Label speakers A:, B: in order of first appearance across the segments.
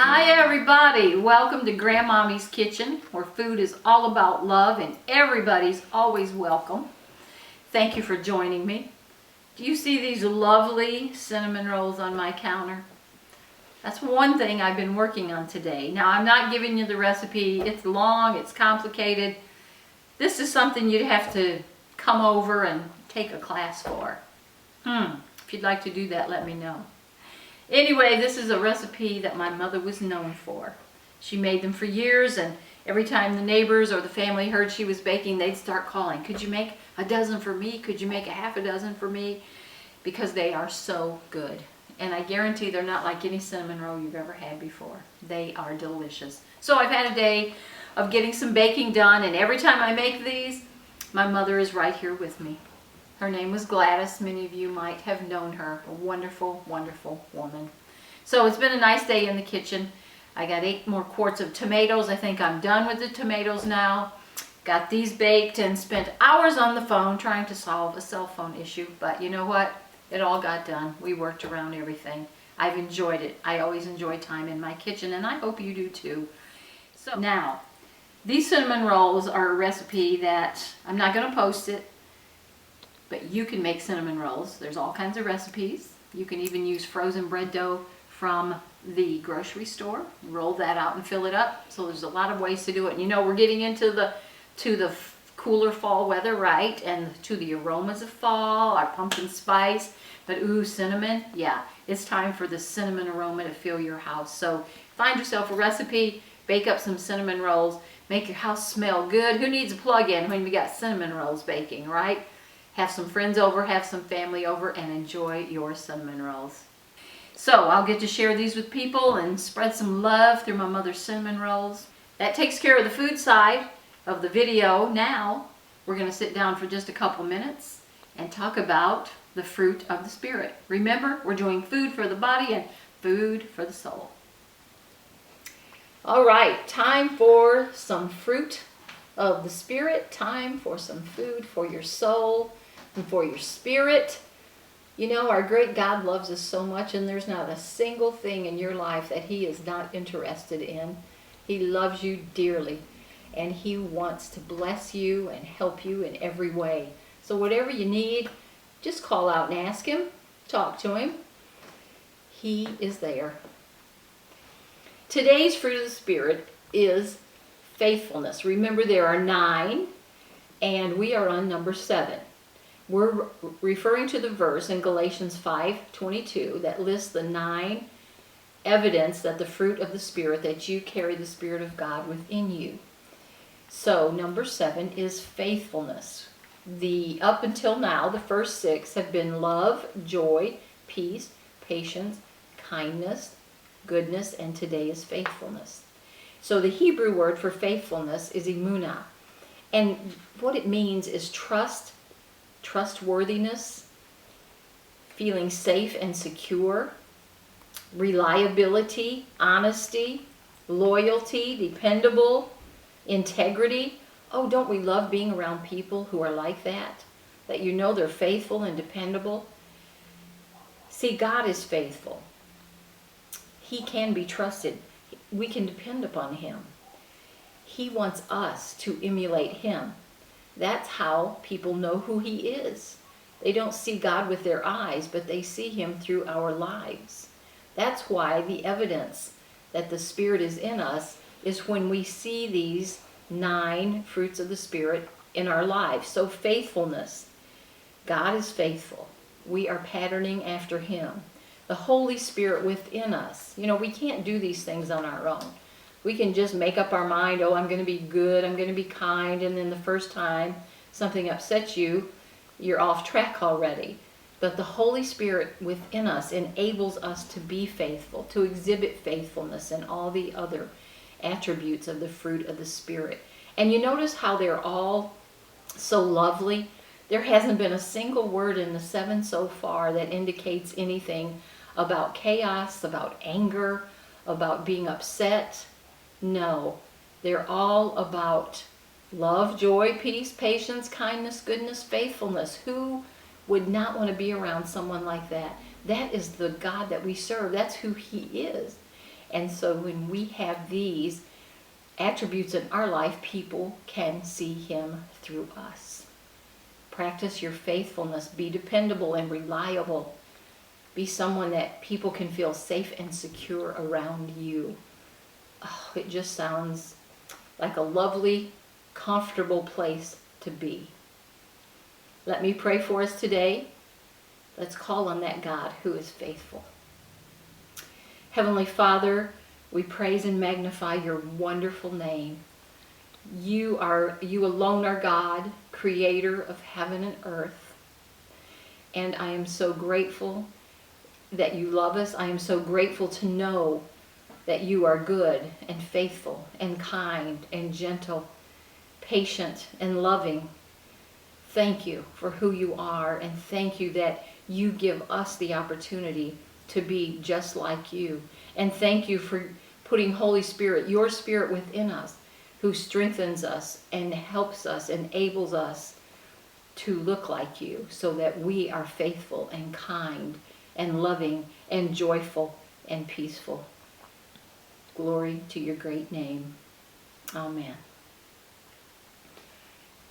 A: Hi everybody, welcome to Grandmommy's Kitchen, where food is all about love and everybody's always welcome. Thank you for joining me. Do you see these lovely cinnamon rolls on my counter? That's one thing I've been working on today. Now I'm not giving you the recipe, it's long, it's complicated. This is something you'd have to come over and take a class for. If you'd like to do that, let me know. Anyway, this is a recipe that my mother was known for. She made them for years, and every time the neighbors or the family heard she was baking, they'd start calling, "Could you make a dozen for me? Could you make a half a dozen for me?" Because they are so good. And I guarantee they're not like any cinnamon roll you've ever had before. They are delicious. So I've had a day of getting some baking done, and every time I make these, my mother is right here with me. Her name was Gladys. Many of you might have known her. A wonderful, wonderful woman. So it's been a nice day in the kitchen. I got 8 more quarts of tomatoes. I think I'm done with the tomatoes now. Got these baked and spent hours on the phone trying to solve a cell phone issue. But you know what? It all got done. We worked around everything. I've enjoyed it. I always enjoy time in my kitchen, and I hope you do too. So now, these cinnamon rolls are a recipe that I'm not going to post it. But you can make cinnamon rolls. There's all kinds of recipes. You can even use frozen bread dough from the grocery store. Roll that out and fill it up. So there's a lot of ways to do it. And you know, we're getting into the cooler fall weather, right? And to the aromas of fall, our pumpkin spice. But ooh, cinnamon, yeah, it's time for the cinnamon aroma to fill your house. So find yourself a recipe, bake up some cinnamon rolls, make your house smell good. Who needs a plug-in when we got cinnamon rolls baking, right? Have some friends over, have some family over, and enjoy your cinnamon rolls. So I'll get to share these with people and spread some love through my mother's cinnamon rolls. That takes care of the food side of the video. Now we're going to sit down for just a couple minutes and talk about the fruit of the Spirit. Remember, we're doing food for the body and food for the soul. All right, time for some fruit of the Spirit. Time for some food for your soul and for your spirit. You know, our great God loves us so much, and there's not a single thing in your life that He is not interested in. He loves you dearly, and He wants to bless you and help you in every way. So whatever you need, just call out and ask Him. Talk to Him. He is there. Today's fruit of the Spirit is faithfulness. Remember, there are 9, and we are on number 7. We're referring to the verse in Galatians 5:22 that lists the 9 evidence that the fruit of the Spirit, that you carry the Spirit of God within you. So number 7 is faithfulness. Up until now, the first 6 have been love, joy, peace, patience, kindness, goodness, and today is faithfulness. So the Hebrew word for faithfulness is emunah. And what it means is trust, trustworthiness, feeling safe and secure, reliability, honesty, loyalty, dependable, integrity. Oh, don't we love being around people who are like that? That you know they're faithful and dependable? See, God is faithful. He can be trusted. We can depend upon Him. He wants us to emulate Him. That's how people know who He is. They don't see God with their eyes, but they see Him through our lives. That's why the evidence that the Spirit is in us is when we see these 9 fruits of the Spirit in our lives. So faithfulness. God is faithful. We are patterning after Him. The Holy Spirit within us. You know, we can't do these things on our own. We can just make up our mind, oh, I'm going to be good, I'm going to be kind, and then the first time something upsets you, you're off track already. But the Holy Spirit within us enables us to be faithful, to exhibit faithfulness and all the other attributes of the fruit of the Spirit. And you notice how they're all so lovely? There hasn't been a single word in the 7 so far that indicates anything about chaos, about anger, about being upset. No, they're all about love, joy, peace, patience, kindness, goodness, faithfulness. Who would not want to be around someone like that? That is the God that we serve. That's who He is. And so when we have these attributes in our life, people can see him through us. Practice your faithfulness. Be dependable and reliable. Be someone that people can feel safe and secure around you. Oh, it just sounds like a lovely, comfortable place to be. Let me pray for us today. Let's call on that God who is faithful. Heavenly Father, we praise and magnify your wonderful name. You alone are God, creator of heaven and earth. And I am so grateful that you love us. I am so grateful to know that you are good and faithful and kind and gentle, patient and loving. Thank you for who you are, and thank you that you give us the opportunity to be just like you. And thank you for putting Holy Spirit, your Spirit within us, who strengthens us and helps us, enables us to look like you so that we are faithful and kind and loving and joyful and peaceful. Glory to your great name. Amen.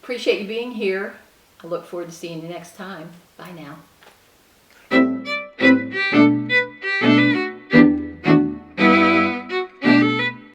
A: Appreciate you being here. I look forward to seeing you next time. Bye now.